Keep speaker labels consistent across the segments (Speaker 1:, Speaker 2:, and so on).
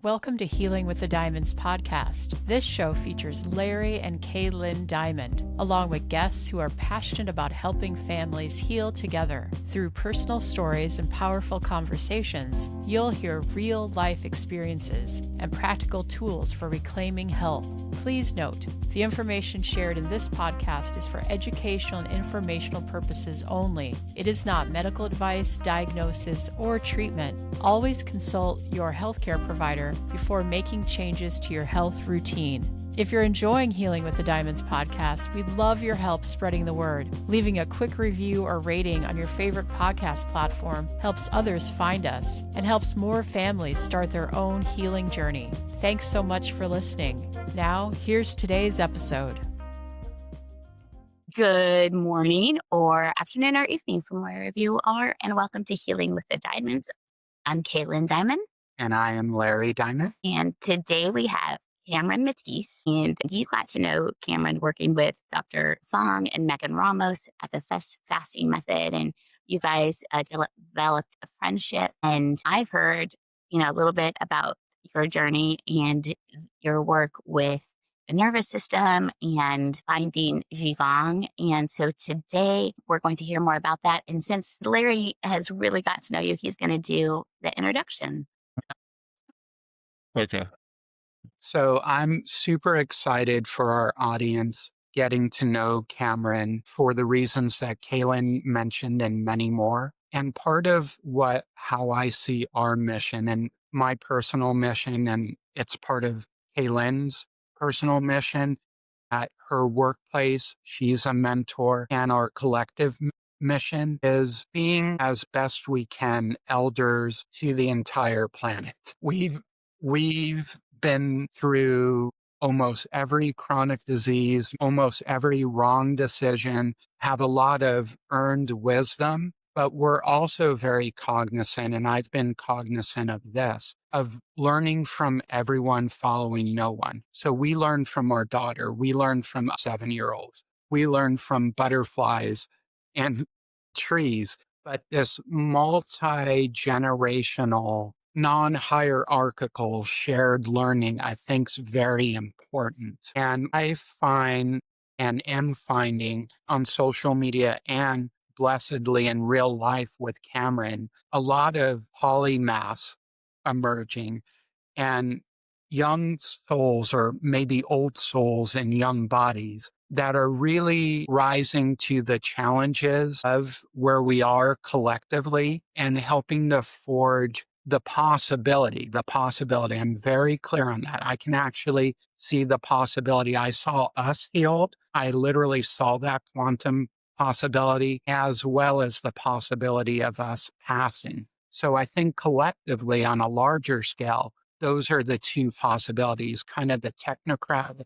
Speaker 1: Welcome to Healing with the Diamonds podcast. This show features Larry and Lynne Diamond, along with guests who are passionate about helping families heal together. Through personal stories and powerful conversations, you'll hear real life experiences and practical tools for reclaiming health. Please note, the information shared in this podcast is for educational and informational purposes only. It is not medical advice, diagnosis, or treatment. Always consult your healthcare provider before making changes to your health routine. If you're enjoying Healing with the Diamonds podcast, we'd love your help spreading the word. Leaving a quick review or rating on your favorite podcast platform helps others find us and helps more families start their own healing journey. Thanks so much for listening. Now, here's today's episode.
Speaker 2: Good morning or afternoon or evening from wherever you are, and welcome to Healing with the Diamonds. I'm Lynne Diamond.
Speaker 3: And I am Larry Diamond.
Speaker 2: And today we have Cameron Maticce. And you got to know Cameron working with Dr. Fong and Megan Ramos at the fasting method. And you guys developed a friendship. And I've heard, a little bit about your journey and your work with the nervous system and finding Qi Gong. And so today we're going to hear more about that. And since Larry has really got to know you, he's going to do the introduction.
Speaker 4: Okay.
Speaker 3: So I'm super excited for our audience getting to know Cameron for the reasons that Kaylin mentioned and many more. And part of how I see our mission and my personal mission, and it's part of Kaylin's personal mission at her workplace. She's a mentor, and our collective mission is being as best we can elders to the entire planet. We've been through almost every chronic disease, almost every wrong decision, have a lot of earned wisdom, but we're also very cognizant, and I've been cognizant of this, of learning from everyone, following no one. So we learn from our daughter, we learn from 7-year-olds, we learn from butterflies and trees, but this multi-generational, non-hierarchical shared learning, I think, is very important. And I find and am finding on social media and blessedly in real life with Cameron, a lot of polymaths emerging and young souls, or maybe old souls in young bodies, that are really rising to the challenges of where we are collectively and helping to forge the possibility. I'm very clear on that. I can actually see the possibility. I saw us healed. I literally saw that quantum possibility, as well as the possibility of us passing. So I think collectively on a larger scale, those are the two possibilities, kind of the technocratic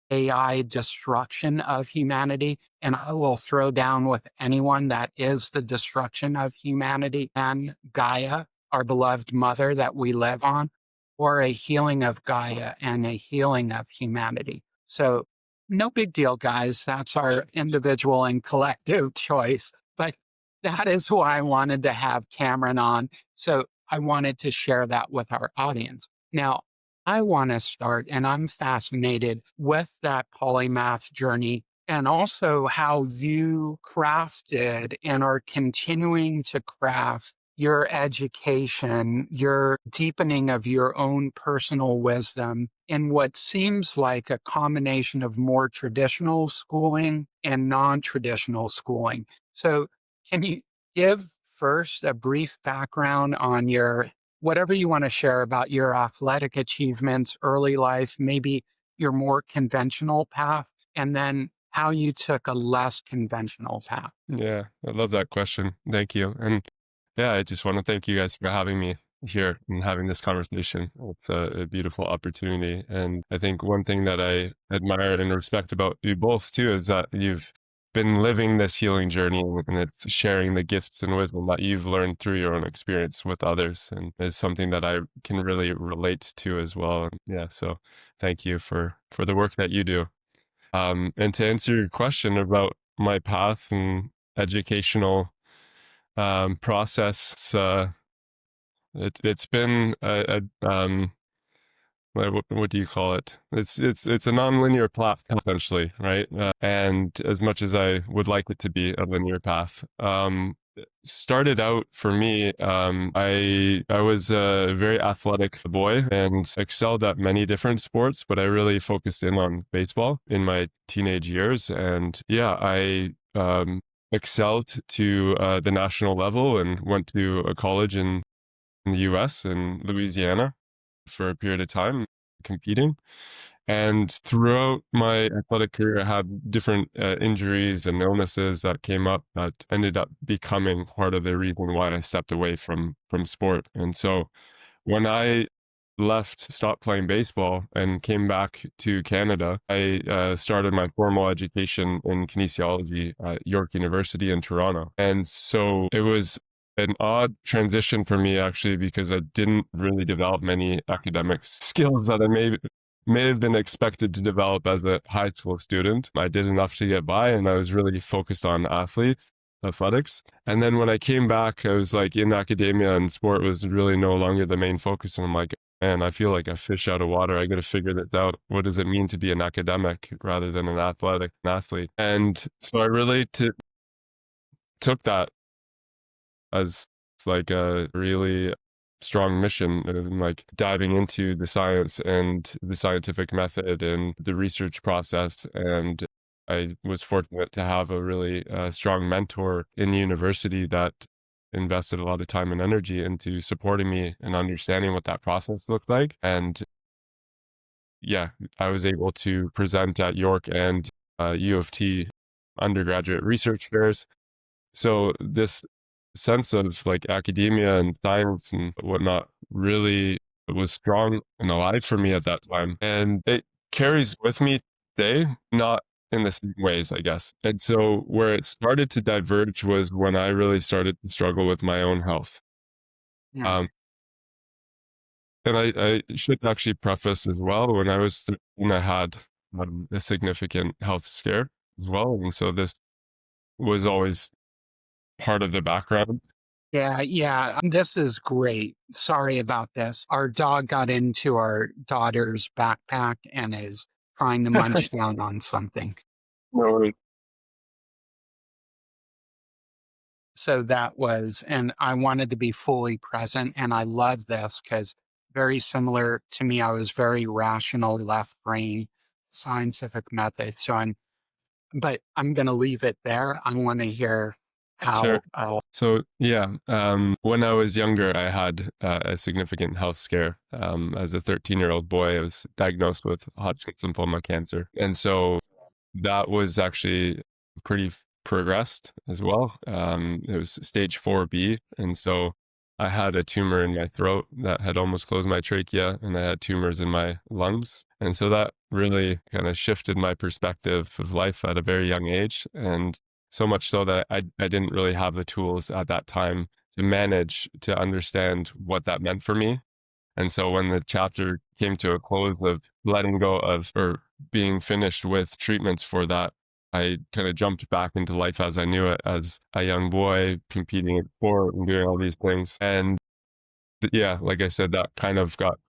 Speaker 3: AI destruction of humanity. And I will throw down with anyone that is the destruction of humanity, and Gaia, our beloved mother that we live on, or a healing of Gaia and a healing of humanity. So no big deal, guys. That's our individual and collective choice. But that is why I wanted to have Cameron on. So I wanted to share that with our audience. Now, I want to start, and I'm fascinated with that polymath journey, and also how you crafted and are continuing to craft your education, your deepening of your own personal wisdom in what seems like a combination of more traditional schooling and non-traditional schooling. So can you give first a brief background on whatever you want to share about your athletic achievements, early life, maybe your more conventional path, and then how you took a less conventional path?
Speaker 4: Yeah, I love that question. Thank you. And yeah, I just want to thank you guys for having me here and having this conversation. It's a beautiful opportunity. And I think one thing that I admire and respect about you both too is that you've been living this healing journey, and it's sharing the gifts and wisdom that you've learned through your own experience with others, and is something that I can really relate to as well. And yeah, so thank you for the work that you do. And to answer your question about my path and educational process, it's been like what do you call it? It's a nonlinear path essentially, right? And as much as I would like it to be a linear path, started out for me, I was a very athletic boy and excelled at many different sports, but I really focused in on baseball in my teenage years. And yeah, I excelled to the national level and went to a college in the US in Louisiana for a period of time competing. And throughout my athletic career, I had different injuries and illnesses that came up that ended up becoming part of the reason why I stepped away from sport. And so when I stopped playing baseball and came back to Canada, I started my formal education in kinesiology at York University in Toronto. And so it was an odd transition for me actually, because I didn't really develop many academic skills that I may have been expected to develop as a high school student. I did enough to get by, and I was really focused on athletics. And then when I came back, I was like in academia, and sport was really no longer the main focus. And I'm like, man, I feel like a fish out of water. I got to figure this out. What does it mean to be an academic rather than an athlete? And so I really took that as like a really strong mission, and like diving into the science and the scientific method and the research process. And I was fortunate to have a really strong mentor in university that invested a lot of time and energy into supporting me and understanding what that process looked like. And yeah, I was able to present at York and U of T undergraduate research fairs. So this sense of like academia and science and whatnot really was strong and alive for me at that time. And it carries with me today, not in the same ways, I guess. And so where it started to diverge was when I really started to struggle with my own health.
Speaker 3: Yeah.
Speaker 4: And I should actually preface as well, when I was 13, I had a significant health scare as well. And so this was always part of the background.
Speaker 3: Yeah. This is great. Sorry about this. Our dog got into our daughter's backpack and is trying to munch down on something.
Speaker 4: No worries.
Speaker 3: So and I wanted to be fully present. And I love this because very similar to me, I was very rational, left brain, scientific method. But I'm going to leave it there. I want to hear how.
Speaker 4: Sure. So yeah, when I was younger, I had a significant health scare. As a 13-year-old boy, I was diagnosed with Hodgkin's lymphoma cancer. And so that was actually pretty progressed as well. It was stage 4B. And so I had a tumor in my throat that had almost closed my trachea, and I had tumors in my lungs. And so that really kind of shifted my perspective of life at a very young age. And so much so that I didn't really have the tools at that time to manage to understand what that meant for me. And so when the chapter came to a close of letting go of, or being finished with treatments for that, I kind of jumped back into life as I knew it as a young boy, competing in sport and doing all these things. And yeah, like I said, that kind of got.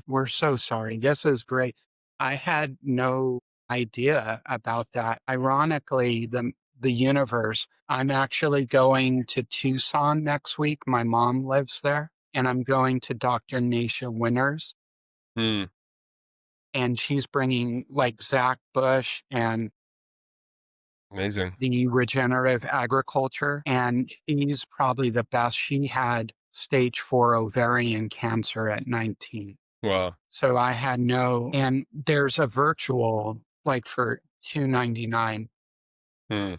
Speaker 3: We're so sorry. This is great. I had no idea about that. Ironically, the universe, I'm actually going to Tucson next week. My mom lives there, and I'm going to Dr. Nasha Winters,
Speaker 4: Hmm,
Speaker 3: and she's bringing like Zach Bush and
Speaker 4: amazing.
Speaker 3: the regenerative agriculture, and she's probably the best. She had stage 4 ovarian cancer at 19.
Speaker 4: Wow.
Speaker 3: So I had and there's a virtual like for $299,
Speaker 4: Hmm.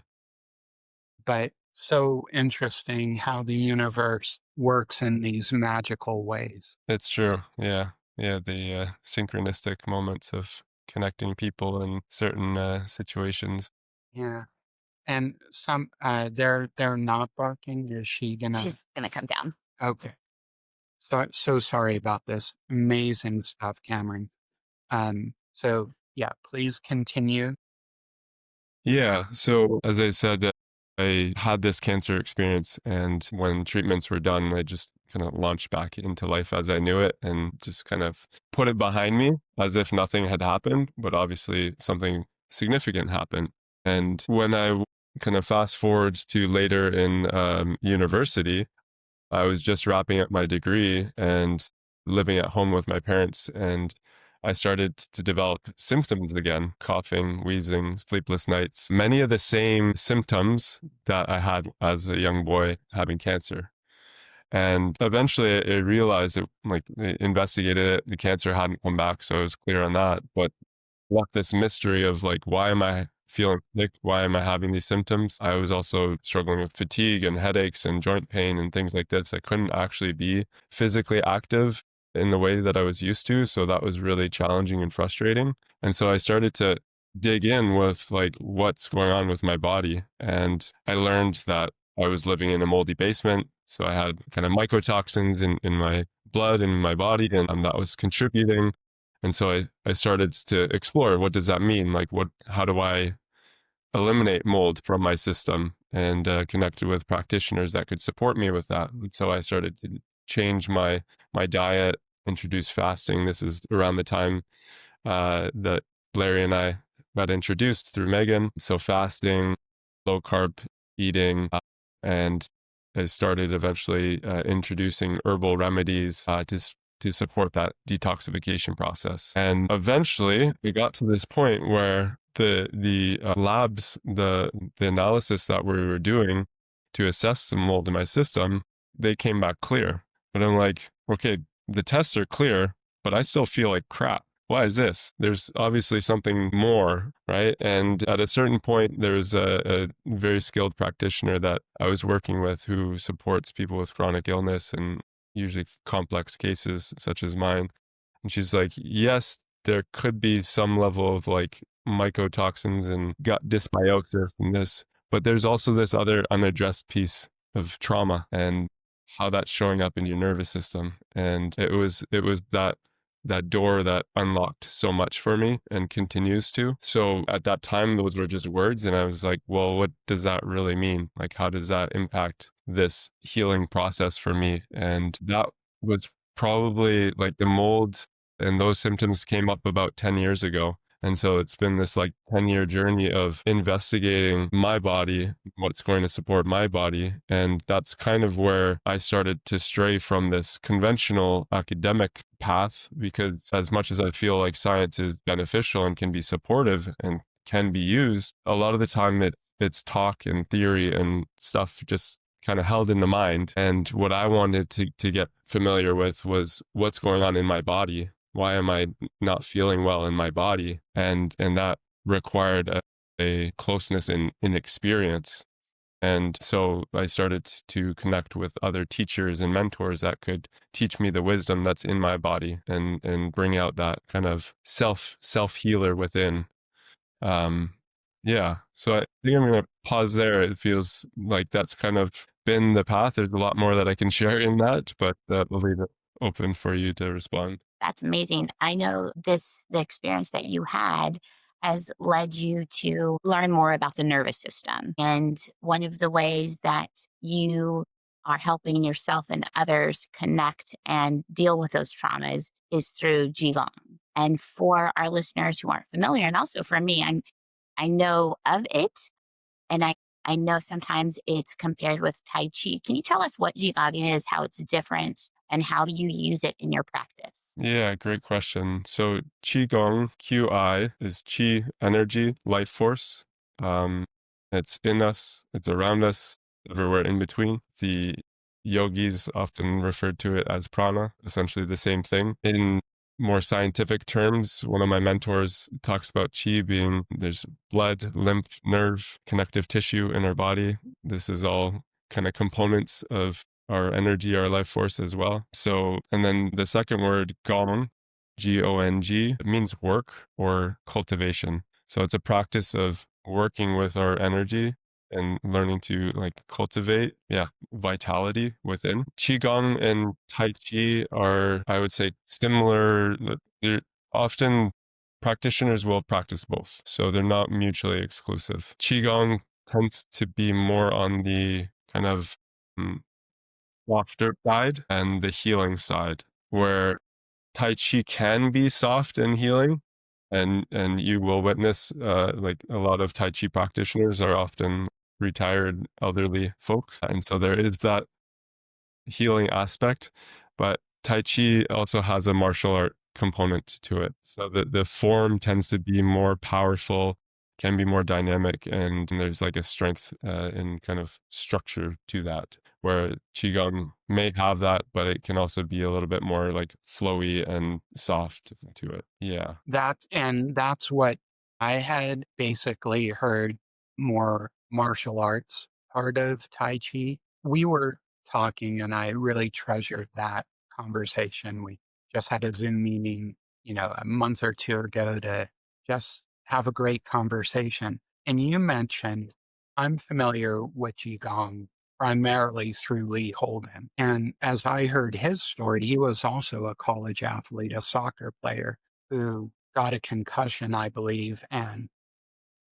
Speaker 3: but so interesting how the universe works in these magical ways.
Speaker 4: It's true. Yeah. Yeah. The synchronistic moments of connecting people in certain situations.
Speaker 3: Yeah. And they're not barking. Is she gonna?
Speaker 2: She's gonna come down.
Speaker 3: Okay. So sorry about this. Amazing stuff, Cameron. So yeah, please continue.
Speaker 4: Yeah. So as I said, I had this cancer experience, and when treatments were done, I just kind of launch back into life as I knew it and just kind of put it behind me as if nothing had happened, but obviously something significant happened. And when I kind of fast forward to later in university, I was just wrapping up my degree and living at home with my parents, and I started to develop symptoms again: coughing, wheezing, sleepless nights, many of the same symptoms that I had as a young boy having cancer. And eventually I realized it, like, I investigated it. The cancer hadn't come back, so I was clear on that. But left this mystery of like, why am I feeling sick? Why am I having these symptoms? I was also struggling with fatigue and headaches and joint pain and things like this. I couldn't actually be physically active in the way that I was used to. So that was really challenging and frustrating. And so I started to dig in with like, what's going on with my body. And I learned that I was living in a moldy basement. So I had kind of mycotoxins in my blood and my body, and that was contributing. And so I started to explore, what does that mean? Like, how do I eliminate mold from my system, and connected with practitioners that could support me with that. And so I started to change my diet, introduce fasting. This is around the time that Larry and I got introduced through Megan. So fasting, low carb eating, and I started eventually introducing herbal remedies to support that detoxification process. And eventually we got to this point where the labs, the analysis that we were doing to assess the mold in my system, they came back clear. But I'm like, okay, the tests are clear, but I still feel like crap. Why is this? There's obviously something more, right? And at a certain point, there's a very skilled practitioner that I was working with who supports people with chronic illness and usually complex cases such as mine. And she's like, yes, there could be some level of like mycotoxins and gut dysbiosis and this, but there's also this other unaddressed piece of trauma and how that's showing up in your nervous system. And it was that door that unlocked so much for me and continues to. So at that time, those were just words. And I was like, well, what does that really mean? Like, how does that impact this healing process for me? And that was probably like the mold and those symptoms came up about 10 years ago. And so it's been this like 10-year journey of investigating my body, what's going to support my body. And that's kind of where I started to stray from this conventional academic path, because as much as I feel like science is beneficial and can be supportive and can be used, a lot of the time it's talk and theory and stuff just kind of held in the mind. And what I wanted to get familiar with was what's going on in my body. Why am I not feeling well in my body? And that required a closeness in experience. And so I started to connect with other teachers and mentors that could teach me the wisdom that's in my body and bring out that kind of self healer within. Yeah. So I think I'm going to pause there. It feels like that's kind of been the path. There's a lot more that I can share in that, but we'll leave it open for you to respond.
Speaker 2: That's amazing. I know the experience that you had has led you to learn more about the nervous system. And one of the ways that you are helping yourself and others connect and deal with those traumas is through Qi Gong. And for our listeners who aren't familiar, and also for me, I know of it, and I know sometimes it's compared with Tai Chi. Can you tell us what Qi Gong is, how it's different, and how do you use it in your practice?
Speaker 4: Yeah, great question. So Qi Gong, QI, is Qi, energy, life force. It's in us, it's around us, everywhere in between. The yogis often referred to it as prana, essentially the same thing. In more scientific terms, one of my mentors talks about Qi being there's blood, lymph, nerve, connective tissue in our body. This is all kind of components of our energy, our life force as well. So, and then the second word, Gong, Gong, it means work or cultivation. So it's a practice of working with our energy and learning to like cultivate, vitality within. Qigong and Tai Chi are, I would say, similar. They're often practitioners will practice both. So they're not mutually exclusive. Qigong tends to be more on the kind of softer side and the healing side, where Tai Chi can be soft and healing. And you will witness, like a lot of Tai Chi practitioners are often retired elderly folk. And so there is that healing aspect, but Tai Chi also has a martial art component to it. So the form tends to be more powerful, can be more dynamic, and there's like a strength in kind of structure to that, where Qigong may have that, but it can also be a little bit more like flowy and soft to it. Yeah.
Speaker 3: That's what I had basically heard, more martial arts part of Tai Chi. We were talking and I really treasured that conversation. We just had a Zoom meeting, a month or two ago to just have a great conversation. And you mentioned, I'm familiar with Qigong primarily through Lee Holden. And as I heard his story, he was also a college athlete, a soccer player who got a concussion, I believe, and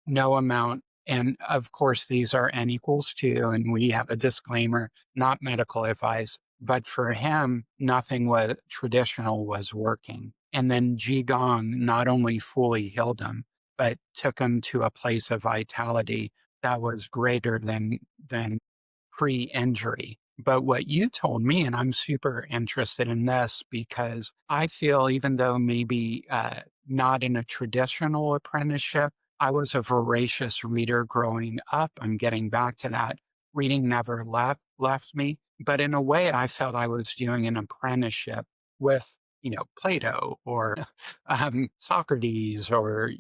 Speaker 3: no amount. And of course, these are N equals two, and we have a disclaimer, not medical advice. But for him, nothing was traditional was working. And then Qigong not only fully healed him, but took him to a place of vitality that was greater than pre-injury. But what you told me, and I'm super interested in this because I feel even though maybe not in a traditional apprenticeship, I was a voracious reader growing up. I'm getting back to that. Reading never left me. But in a way, I felt I was doing an apprenticeship with, Plato or Socrates or,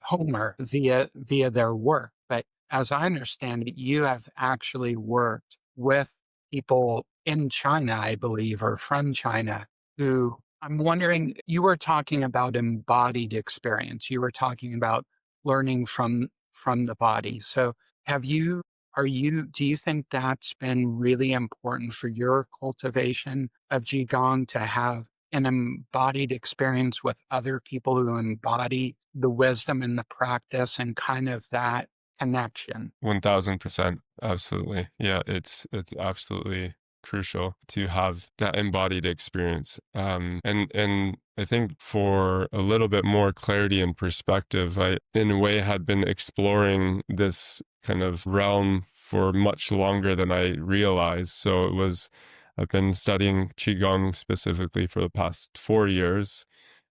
Speaker 3: Homer via their work. But as I understand it, you have actually worked with people in China, I believe, or from China, who I'm wondering, you were talking about embodied experience. You were talking about learning from the body. So do you think that's been really important for your cultivation of Qigong to have an embodied experience with other people who embody the wisdom and the practice and kind of that connection?
Speaker 4: 1000%. Absolutely. Yeah, it's absolutely crucial to have that embodied experience. And I think for a little bit more clarity and perspective, I in a way had been exploring this kind of realm for much longer than I realized. So I've been studying Qigong specifically for the past 4 years.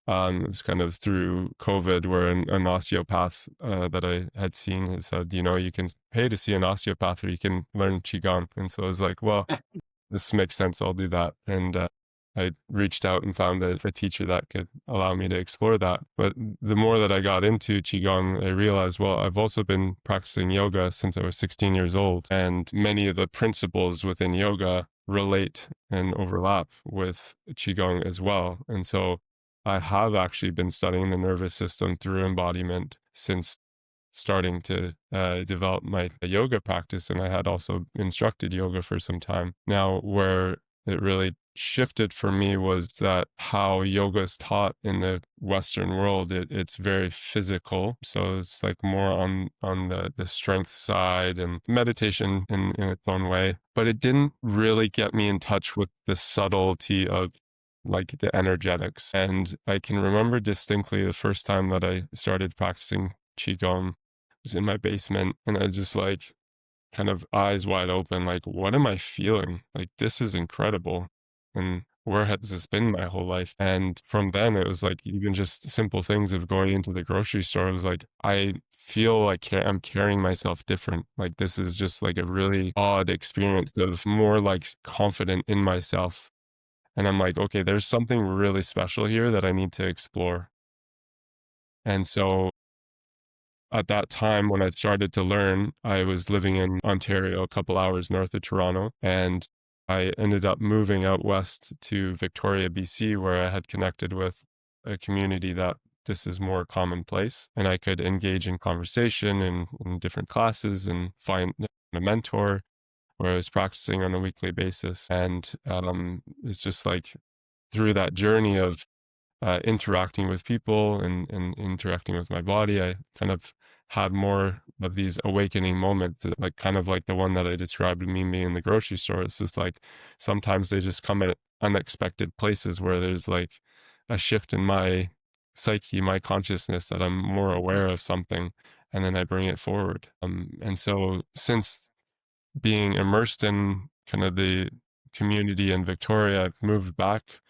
Speaker 4: It was kind of through COVID where an osteopath that I had seen had said, you can pay to see an osteopath or you can learn Qigong. And so I was like, well, this makes sense. I'll do that. And I reached out and found a teacher that could allow me to explore that. But the more that I got into Qigong, I realized, well, I've also been practicing yoga since I was 16 years old. And many of the principles within yoga relate and overlap with Qigong as well. And so I have actually been studying the nervous system through embodiment since starting to develop my yoga practice. And I had also instructed yoga for some time. Now, where it really shifted for me was that how yoga is taught in the Western world, it's very physical. So it's like more on the strength side and meditation in its own way. But it didn't really get me in touch with the subtlety of like the energetics. And I can remember distinctly the first time that I started practicing Qigong was in my basement, and I just like kind of eyes wide open, like, what am I feeling? Like, this is incredible. And where has this been my whole life? And from then it was like even just simple things of going into the grocery store. It was like, I feel like I'm carrying myself different. Like this is just like a really odd experience of more like confident in myself. And I'm like, okay, there's something really special here that I need to explore. And so at that time, when I started to learn, I was living in Ontario, a couple hours north of Toronto. And I ended up moving out west to Victoria, BC, where I had connected with a community that this is more commonplace. And I could engage in conversation in different classes and find a mentor where I was practicing on a weekly basis. And it's just like through that journey of interacting with people and interacting with my body, I kind of had more of these awakening moments, like kind of like the one that I described with me being in the grocery store. It's just like sometimes they just come at unexpected places where there's like a shift in my psyche, my consciousness, that I'm more aware of something, and then I bring it forward. And so since being immersed in kind of the community in Victoria, I've moved back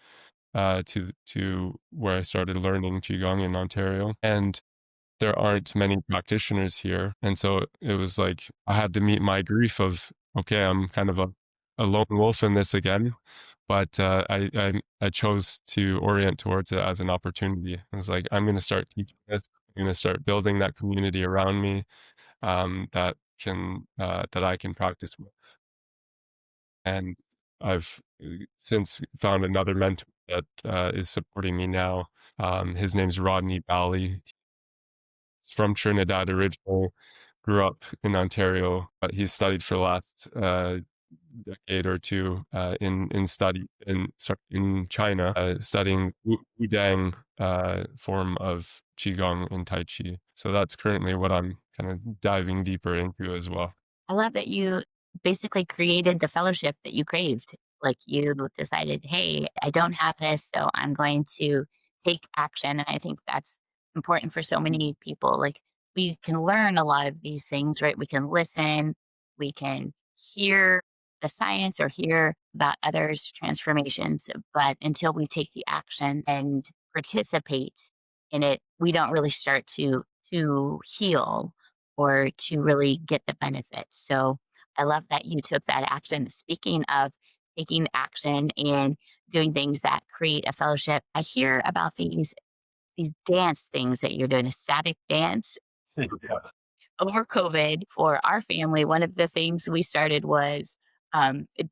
Speaker 4: to where I started learning Qigong in Ontario, and there aren't many practitioners here. And so it was like I had to meet my grief of, okay, I'm kind of a lone wolf in this again. But I chose to orient towards it as an opportunity. I was like, I'm going to start teaching this. I'm going to start building that community around me, that I can practice with. And I've since found another mentor that is supporting me now. His name's Rodney Bally. He's from Trinidad originally, grew up in Ontario, but he's studied for the last decade or two in China, studying Wudang form of Qigong and Tai Chi. So that's currently what I'm kind of diving deeper into as well.
Speaker 2: I love that you basically created the fellowship that you craved. Like you decided, hey, I don't have this, so I'm going to take action. And I think that's important for so many people. Like we can learn a lot of these things, right? We can listen, we can hear the science or hear about others' transformations. But until we take the action and participate in it, we don't really start to heal or to really get the benefits. So I love that you took that action. Speaking of taking action and doing things that create a fellowship, I hear about these dance things that you're doing, a static dance.
Speaker 4: Yeah.
Speaker 2: Over COVID for our family, one of the things we started was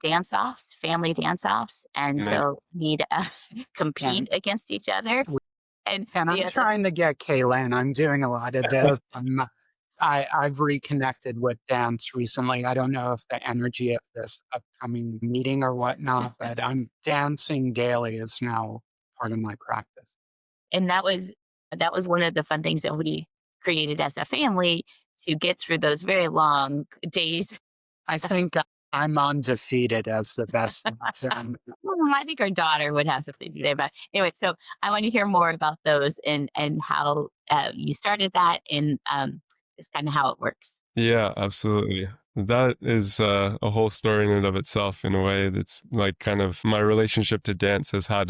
Speaker 2: dance offs, family dance offs. And
Speaker 4: Nice.
Speaker 2: so need to compete
Speaker 3: And,
Speaker 2: against each other. And
Speaker 3: and
Speaker 2: the
Speaker 3: I'm
Speaker 2: other
Speaker 3: trying to get Kaylin. I'm doing a lot of this. I've reconnected with dance recently. I don't know if the energy of this upcoming meeting or whatnot, but I'm dancing daily is now part of my practice.
Speaker 2: and that was one of the fun things that we created as a family to get through those very long days.
Speaker 3: I think I'm undefeated as the best.
Speaker 2: I think our daughter would have something to say about. Anyway, so I want to hear more about those and how you started that and just kind of how it works.
Speaker 4: Yeah, absolutely. That is a whole story in and of itself. In a way, that's like kind of my relationship to dance has had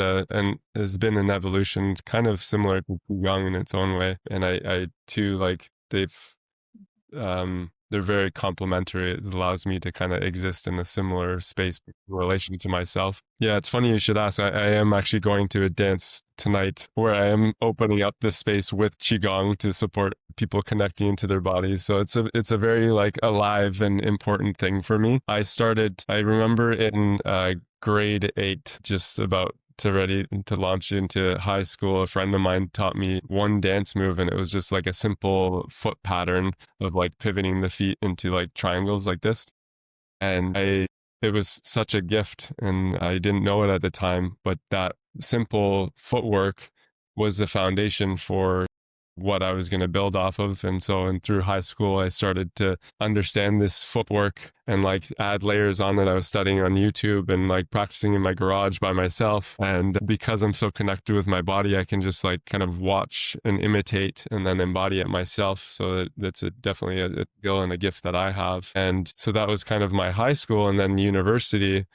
Speaker 4: has been an evolution, kind of similar to Qigong in its own way. And I too, like they're very complementary. It allows me to kind of exist in a similar space in relation to myself. Yeah, it's funny you should ask. I am actually going to a dance tonight where I am opening up this space with Qigong to support people connecting into their bodies. So it's a very like alive and important thing for me. I remember in grade 8, just about ready to launch into high school, a friend of mine taught me one dance move, and it was just like a simple foot pattern of like pivoting the feet into like triangles like this. And it was such a gift, and I didn't know it at the time, but that simple footwork was the foundation for what I was going to build off of. And through high school, I started to understand this footwork and like add layers on it. I was studying on YouTube and like practicing in my garage by myself. And because I'm so connected with my body, I can just like kind of watch and imitate and then embody it myself. So that's definitely a skill and a gift that I have. And so that was kind of my high school. And then university,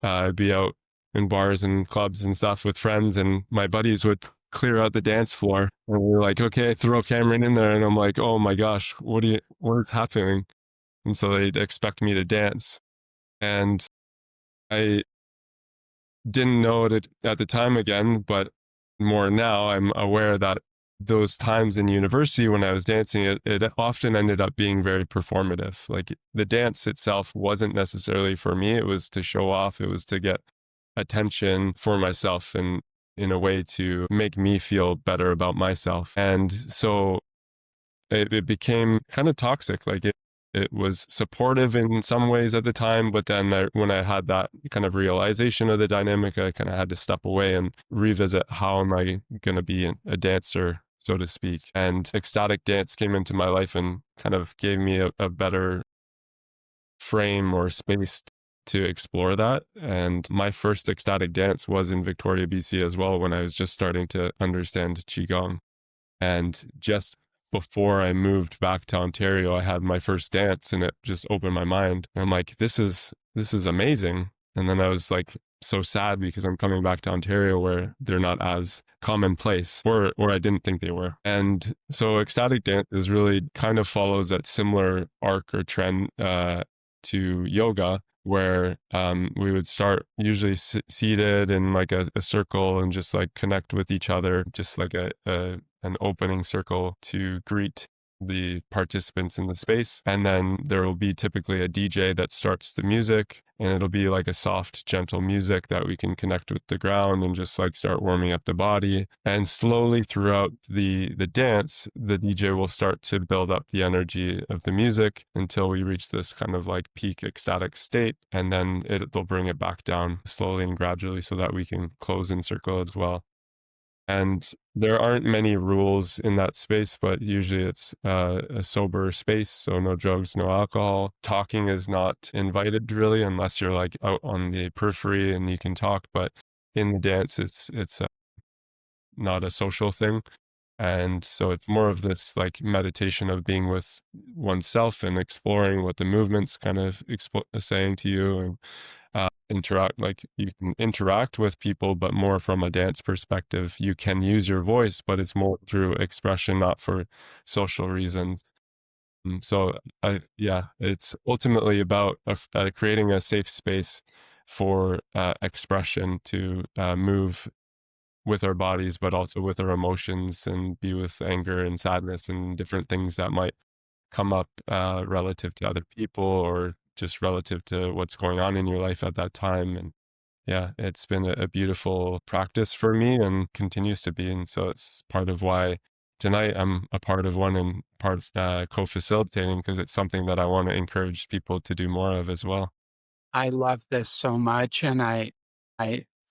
Speaker 4: I'd be out in bars and clubs and stuff with friends, and my buddies would clear out the dance floor, and we were like, okay, throw Cameron in there. And I'm like, oh my gosh, what is happening? And so they'd expect me to dance. And I didn't know it at the time again, but more now I'm aware that those times in university when I was dancing, it often ended up being very performative. Like the dance itself wasn't necessarily for me. It was to show off. It was to get attention for myself and in a way to make me feel better about myself. And so it became kind of toxic. Like it was supportive in some ways at the time, but then when I had that kind of realization of the dynamic, I kind of had to step away and revisit how am I going to be a dancer so to speak. And ecstatic dance came into my life and kind of gave me a better frame or space to explore that. And my first ecstatic dance was in Victoria, BC as well, when I was just starting to understand Qi Gong. And just before I moved back to Ontario, I had my first dance and it just opened my mind. And I'm like, this is amazing. And then I was like so sad because I'm coming back to Ontario where they're not as commonplace, or I didn't think they were. And so ecstatic dance is really kind of follows that similar arc or trend to yoga, where we would start usually seated in like a circle and just like connect with each other, just like an opening circle to greet the participants in the space. And then there will be typically a DJ that starts the music, and it'll be like a soft, gentle music that we can connect with the ground and just like start warming up the body. And slowly throughout the dance, the DJ will start to build up the energy of the music until we reach this kind of like peak ecstatic state. And then they'll bring it back down slowly and gradually so that we can close in circle as well. And there aren't many rules in that space, but usually it's a sober space. So no drugs, no alcohol. Talking is not invited really, unless you're like out on the periphery and you can talk. But in the dance, it's not a social thing. And so it's more of this like meditation of being with oneself and exploring what the movement's kind of saying to you, and interact, like you can interact with people, but more from a dance perspective. You can use your voice, but it's more through expression, not for social reasons. So it's ultimately about creating a safe space for expression to move with our bodies, but also with our emotions, and be with anger and sadness and different things that might come up relative to other people or just relative to what's going on in your life at that time. And yeah, it's been a beautiful practice for me and continues to be. And so it's part of why tonight I'm a part of one and part of co-facilitating, because it's something that I want to encourage people to do more of as well.
Speaker 3: I love this so much, and I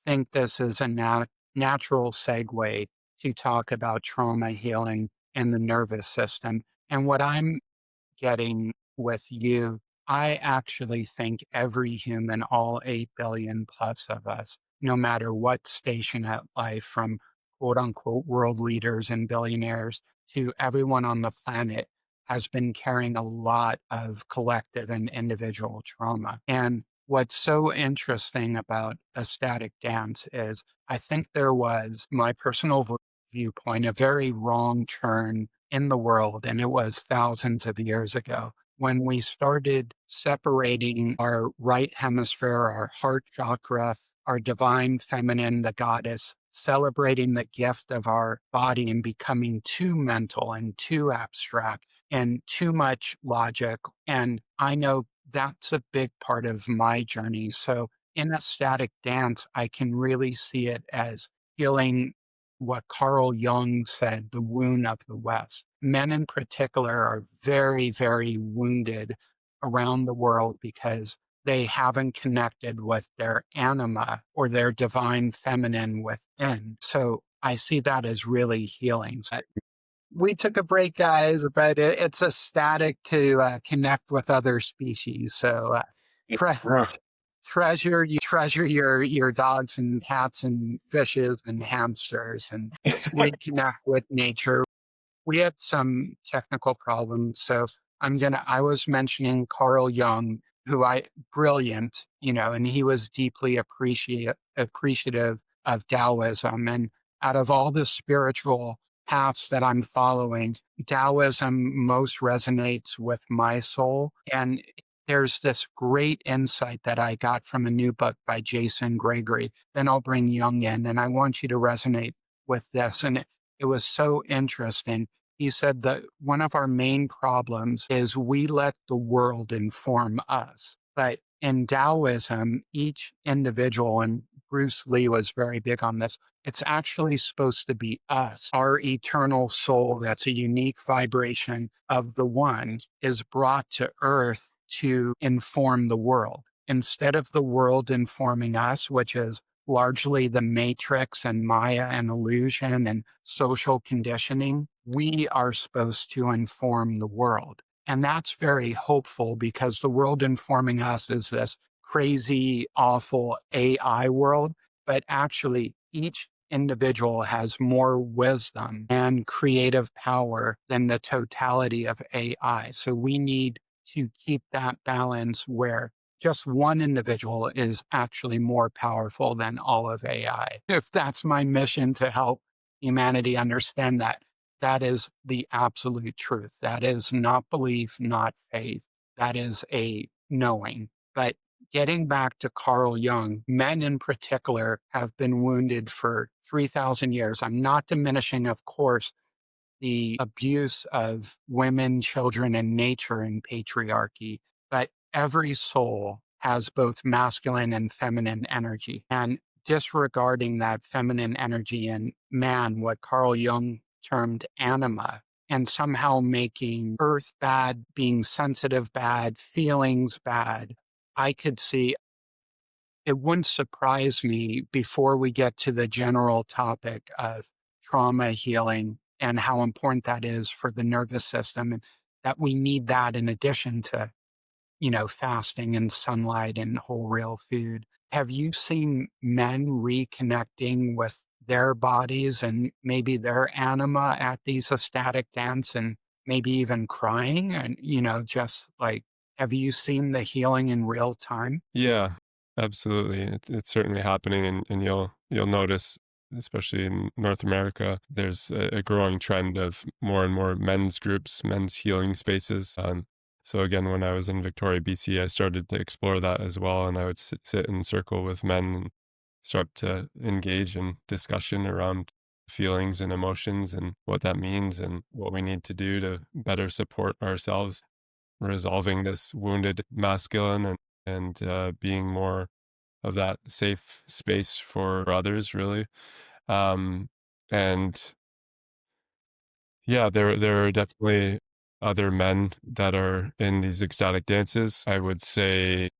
Speaker 3: think this is a natural segue to talk about trauma healing and the nervous system. And what I'm getting with you, I actually think every human, all 8 billion plus of us, no matter what station at life, from quote unquote world leaders and billionaires to everyone on the planet, has been carrying a lot of collective and individual trauma. And what's so interesting about ecstatic dance is I think there was, my personal viewpoint, a very wrong turn in the world, and it was thousands of years ago, when we started separating our right hemisphere, our heart chakra, our divine feminine, the goddess, celebrating the gift of our body, and becoming too mental and too abstract and too much logic. And I know that's a big part of my journey. So in ecstatic dance, I can really see it as healing what Carl Jung said, the wound of the West. Men in particular are very, very wounded around the world because they haven't connected with their anima or their divine feminine within. So I see that as really healing. So we took a break, guys, but it's ecstatic to connect with other species. So treasure your dogs and cats and fishes and hamsters, and reconnect with nature. We had some technical problems, so I was mentioning Carl Jung, brilliant, and he was deeply appreciative of Taoism. And out of all the spiritual paths that I'm following, Taoism most resonates with my soul. And there's this great insight that I got from a new book by Jason Gregory. Then I'll bring Jung in, and I want you to resonate with this. And it was so interesting. He said that one of our main problems is we let the world inform us. But in Taoism, each individual, and Bruce Lee was very big on this, it's actually supposed to be us. Our eternal soul, that's a unique vibration of the one, is brought to earth to inform the world. Instead of the world informing us, which is largely the matrix and Maya and illusion and social conditioning. We are supposed to inform the world. And that's very hopeful because the world informing us is this crazy, awful AI world. But actually, each individual has more wisdom and creative power than the totality of AI. So we need to keep that balance where just one individual is actually more powerful than all of AI. If that's my mission to help humanity understand that, that is the absolute truth. That is not belief, not faith. That is a knowing. But getting back to Carl Jung, men in particular have been wounded for 3,000 years. I'm not diminishing, of course, the abuse of women, children, and nature in patriarchy, but every soul has both masculine and feminine energy. And disregarding that feminine energy in man, what Carl Jung termed anima, and somehow making earth bad, being sensitive bad, feelings bad, I could see it wouldn't surprise me before we get to the general topic of trauma healing and how important that is for the nervous system and that we need that in addition to, fasting and sunlight and whole real food. Have you seen men reconnecting with their bodies and maybe their anima at these ecstatic dance and maybe even crying and, just like, have you seen the healing in real time?
Speaker 4: Yeah, absolutely. It's certainly happening, and you'll notice, especially in North America, there's a growing trend of more and more men's groups, men's healing spaces. So again, when I was in Victoria, BC, I started to explore that as well, and I would sit in a circle with men and start to engage in discussion around feelings and emotions and what that means and what we need to do to better support ourselves resolving this wounded masculine and being more of that safe space for others, really. Um, and yeah, there are definitely other men that are in these ecstatic dances. I would say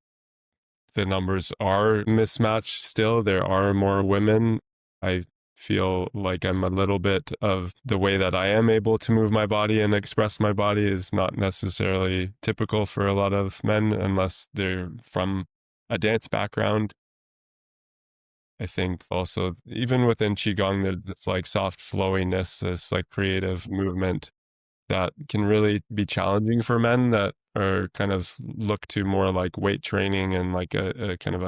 Speaker 4: the numbers are mismatched still. There are more women. I feel like I'm a little bit of the way that I am able to move my body and express my body is not necessarily typical for a lot of men unless they're from a dance background. I think also even within Qigong, there's this like soft flowiness, this like creative movement that can really be challenging for men that are kind of look to more like weight training and like a kind of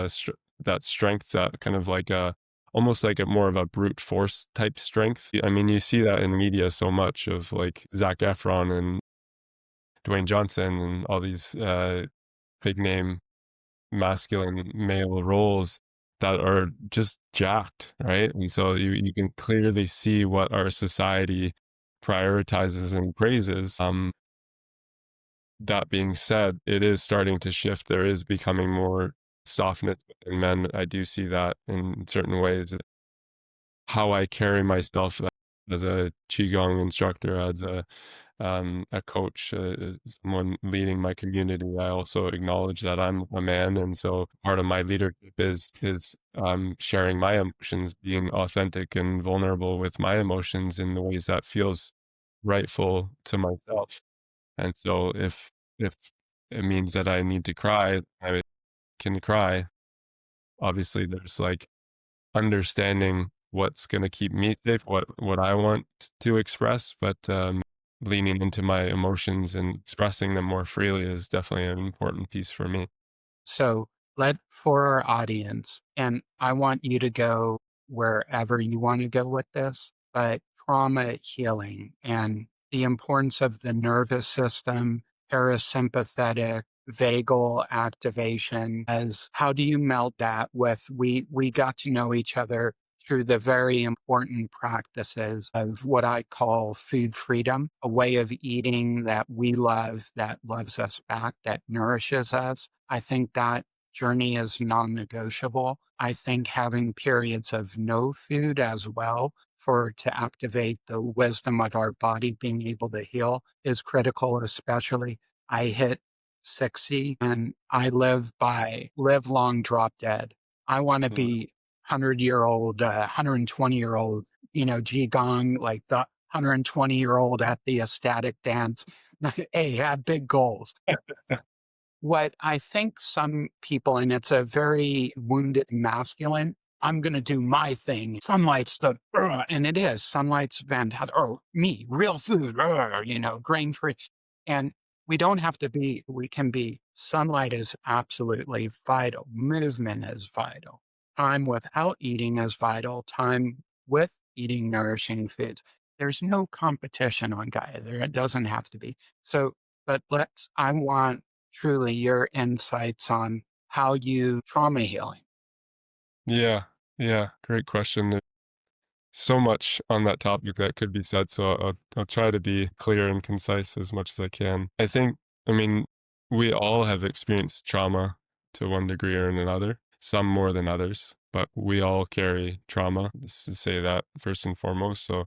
Speaker 4: that strength, that kind of like a almost like a more of a brute force type strength. I mean, you see that in media so much of like Zac Efron and Dwayne Johnson and all these big name masculine male roles that are just jacked, right? And so you can clearly see what our society prioritizes and praises. That being said, it is starting to shift. There is becoming more softness in men. I do see that in certain ways. How I carry myself as a qigong instructor, as a coach, someone leading my community. I also acknowledge that I'm a man, and so part of my leadership is sharing my emotions, being authentic and vulnerable with my emotions in the ways that feels rightful to myself. And so if it means that I need to cry, I can cry. Obviously, there's like understanding what's going to keep me safe, what I want to express, but leaning into my emotions and expressing them more freely is definitely an important piece for me.
Speaker 3: So for our audience, and I want you to go wherever you want to go with this, but trauma healing and the importance of the nervous system, parasympathetic, vagal activation, as how do you meld that with we got to know each other through the very important practices of what I call food freedom, a way of eating that we love, that loves us back, that nourishes us. I think that journey is non-negotiable. I think having periods of no food as well to activate the wisdom of our body being able to heal is critical, especially I hit 60 and I live long, drop dead. I want to be 100-year-old, 120-year-old, Qi Gong, like the 120-year-old at the ecstatic dance. Hey, have big goals. What I think some people, and it's a very wounded masculine, I'm going to do my thing. Sunlight's and it is. Sunlight's fantastic. Oh, me, real food, grain free. And we don't have to be, we can be, sunlight is absolutely vital. Movement is vital. Time without eating is vital. Time with eating nourishing foods. There's no competition on Gaia there. It doesn't have to be. So, but I want truly your insights on how you trauma healing.
Speaker 4: Yeah. Yeah. Great question. So much on that topic that could be said. So I'll try to be clear and concise as much as I can. I mean, we all have experienced trauma to one degree or another, some more than others, but we all carry trauma, just to say that first and foremost. So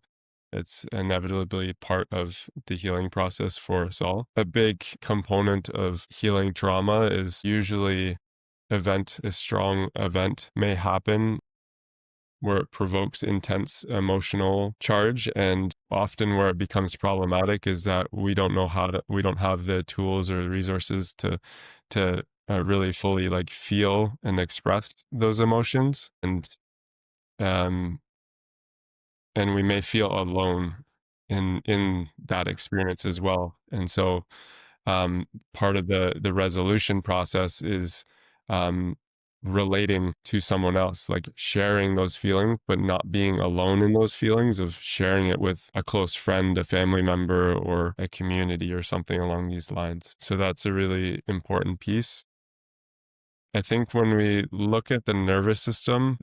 Speaker 4: it's inevitably part of the healing process for us all. A big component of healing trauma is usually a strong event may happen where it provokes intense emotional charge, and often where it becomes problematic is that we don't have the tools or the resources to really fully like feel and express those emotions, um and we may feel alone in that experience as well. And so part of the resolution process is um, relating to someone else, like sharing those feelings, but not being alone in those feelings, of sharing it with a close friend, a family member, or a community or something along these lines. So that's a really important piece. I think when we look at the nervous system,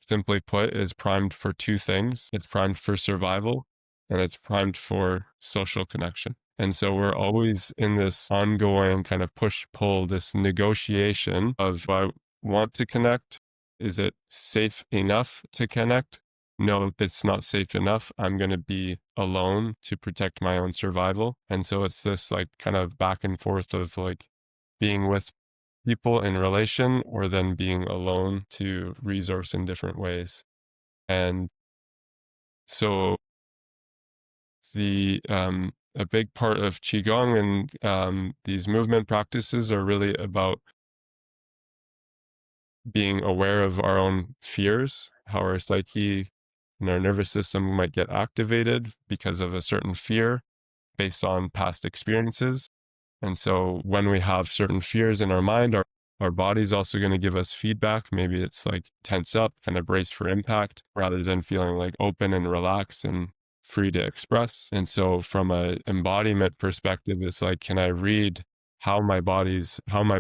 Speaker 4: simply put, is primed for two things. It's primed for survival, and it's primed for social connection. And so we're always in this ongoing kind of push-pull, this negotiation of, do I want to connect? Is it safe enough to connect? No, it's not safe enough. I'm going to be alone to protect my own survival. And so it's this like kind of back and forth of like being with people in relation, or then being alone to resource in different ways. And so a big part of Qigong and these movement practices are really about being aware of our own fears, how our psyche and our nervous system might get activated because of a certain fear based on past experiences. And so when we have certain fears in our mind, our body's also going to give us feedback. Maybe it's like tense up, kind of brace for impact, rather than feeling like open and relaxed and free to express. And so from a embodiment perspective, it's like, can I read how my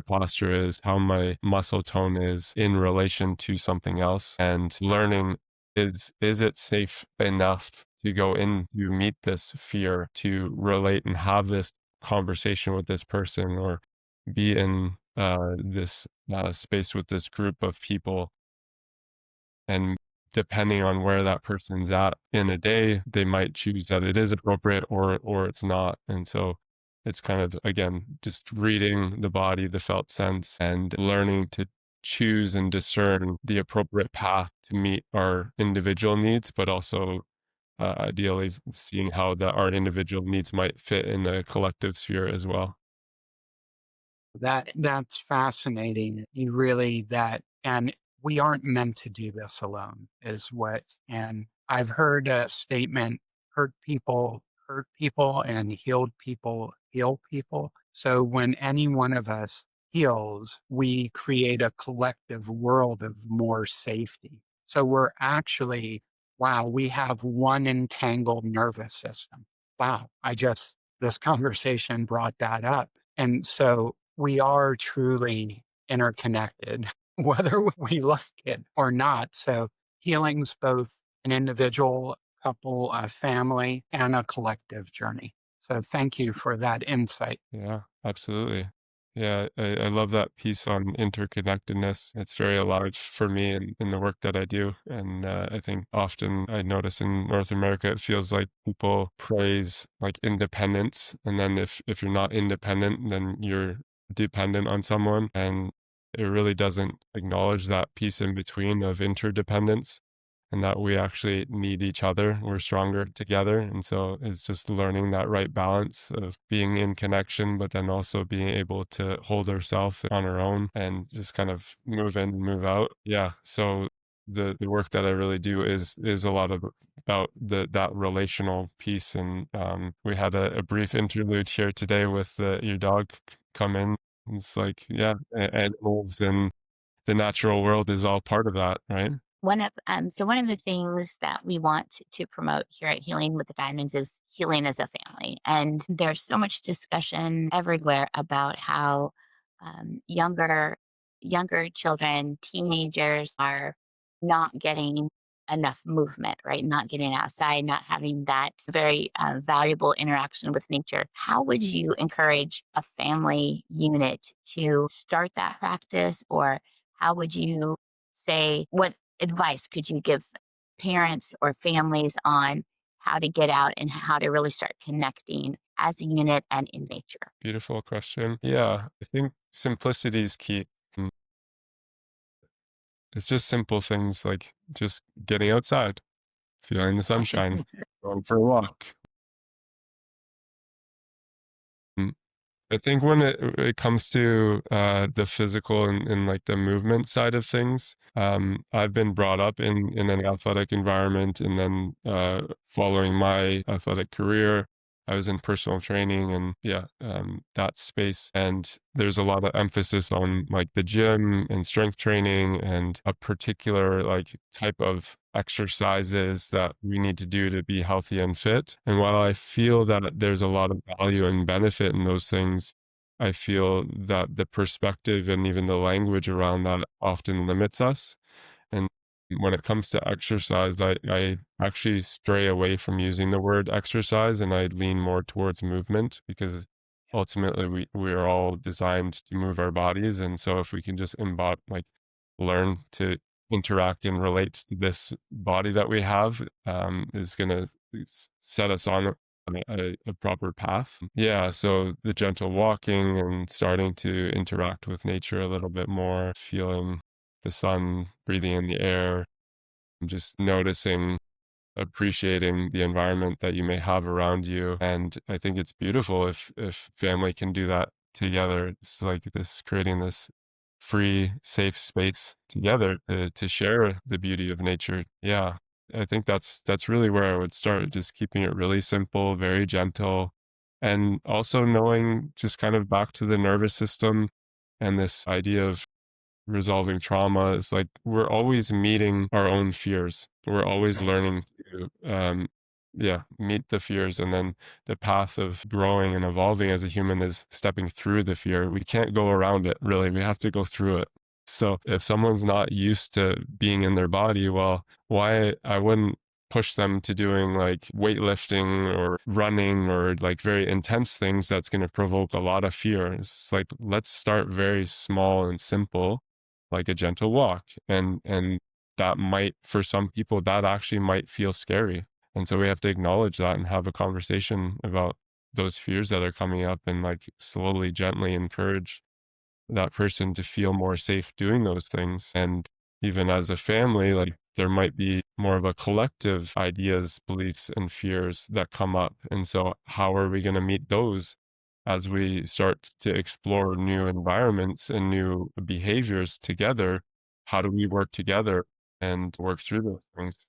Speaker 4: posture is, how my muscle tone is in relation to something else, and learning, is it safe enough to go in to meet this fear, to relate and have this conversation with this person, or be in this space with this group of people. And depending on where that person's at in a day, they might choose that it is appropriate or it's not. And so it's kind of, again, just reading the body, the felt sense, and learning to choose and discern the appropriate path to meet our individual needs, but also ideally seeing how our individual needs might fit in a collective sphere as well.
Speaker 3: That's fascinating. You really and we aren't meant to do this alone, is what. And I've heard a statement: hurt people, and healed people heal people. So when any one of us heals, we create a collective world of more safety. So we're actually, wow, we have one entangled nervous system. Wow, this conversation brought that up. And so we are truly interconnected, whether we like it or not. So healing's both an individual, couple, a family, and a collective journey. So thank you for that insight.
Speaker 4: Yeah, absolutely. Yeah, I love that piece on interconnectedness. It's very alive for me in the work that I do. And I think often I notice in North America, it feels like people praise like independence. And then if you're not independent, then you're dependent on someone. And it really doesn't acknowledge that piece in between of interdependence and that we actually need each other. We're stronger together. And so it's just learning that right balance of being in connection, but then also being able to hold ourselves on our own and just kind of move in, move out. Yeah. So the work that I really do is a lot of about that relational piece. And we had a brief interlude here today with your dog come in. It's like, yeah, animals and the natural world is all part of that, right?
Speaker 2: One of the things that we want to promote here at Healing with the Diamonds is healing as a family. And there's so much discussion everywhere about how younger children, teenagers are not getting enough movement, right? Not getting outside, not having that very valuable interaction with nature. How would you encourage a family unit to start that practice, or how would you say, what advice could you give parents or families on how to get out and how to really start connecting as a unit and in nature?
Speaker 4: Beautiful question. Yeah, I think simplicity is key. Mm, It's just simple things like just getting outside, feeling the sunshine, going for a walk. Mm, I think when it comes to the physical and like the movement side of things, I've been brought up in an athletic environment, and then following my athletic career, I was in personal training and yeah, that space. And there's a lot of emphasis on like the gym and strength training and a particular like type of exercises that we need to do to be healthy and fit. And while I feel that there's a lot of value and benefit in those things, I feel that the perspective and even the language around that often limits us. And when it comes to exercise, I actually stray away from using the word exercise and I lean more towards movement because ultimately we are all designed to move our bodies. And so if we can just like learn to interact and relate to this body that we have, is going to set us on a proper path. Yeah. So the gentle walking and starting to interact with nature a little bit more, feeling the sun, breathing in the air, just noticing, appreciating the environment that you may have around you. And I think it's beautiful if family can do that together. It's like this creating this free, safe space together to share the beauty of nature. Yeah. I think that's really where I would start, just keeping it really simple, very gentle, and also knowing just kind of back to the nervous system and this idea of resolving trauma is like we're always meeting our own fears. We're always learning to meet the fears, and then the path of growing and evolving as a human is stepping through the fear. We can't go around it, really. We have to go through it. So if someone's not used to being in their body, well, why I wouldn't push them to doing like weightlifting or running or like very intense things that's going to provoke a lot of fear. It's like, let's start very small and simple, like a gentle walk. And that might, for some people, that actually might feel scary. And so we have to acknowledge that and have a conversation about those fears that are coming up and like slowly, gently encourage that person to feel more safe doing those things. And even as a family, like there might be more of a collective ideas, beliefs, and fears that come up. And so how are we going to meet those as we start to explore new environments and new behaviors together? How do we work together and work through those things?